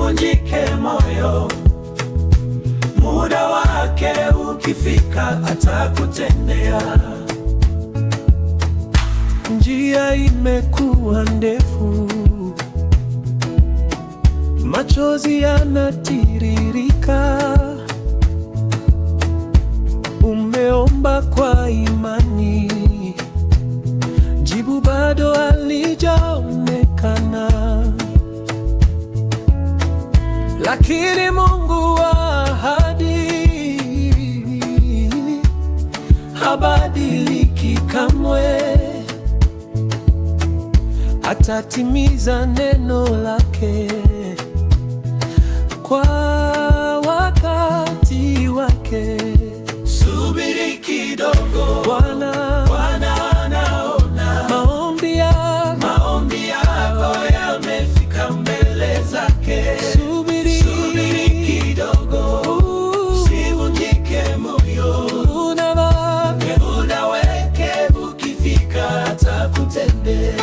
usivunjike moyo, muda wake ukifika atakutendea. Njia imekuwa ndefu, machozi yanatiririka. Umeomba kwa imani, jibu bado halijaonekana. Lakini Mungu wa ahadi habadiliki kamwe, atatimiza neno lake kwa wakati wake. Subiri kidogo, Bwana anaona maombi yako yamefika mbele zake. Subiri kidogo, usivunjike moyo, muda wake ukifika atakutendea.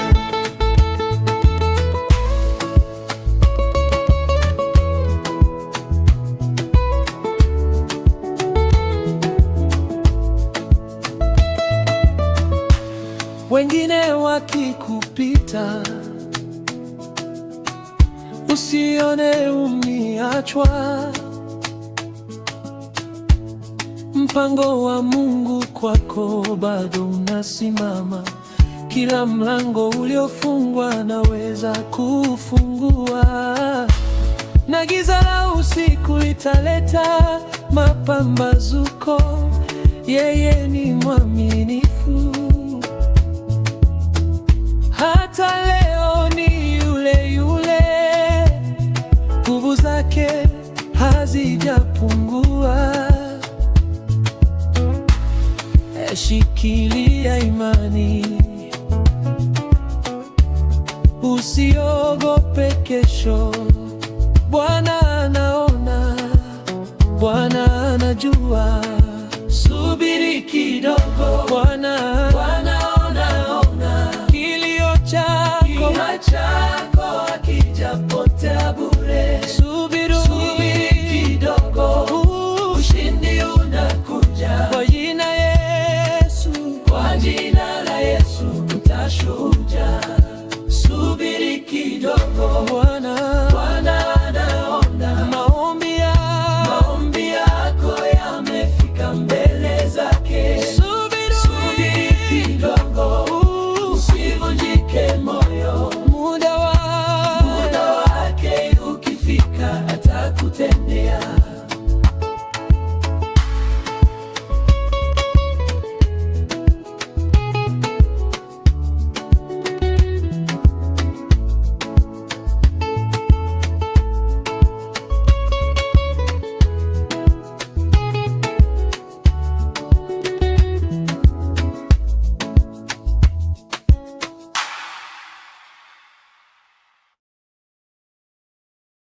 Wengine wakikupita, usione umeachwa. Mpango wa Mungu kwako bado unasimama. Kila mlango uliofungwa anaweza kufungua, na giza la usiku litaleta mapambazuko. Yeye ni mwaminifu, hata leo ni yule yule, nguvu zake hazijapungua. Shikilia imani, usiogope kesho. Bwana anaona, Bwana anajua.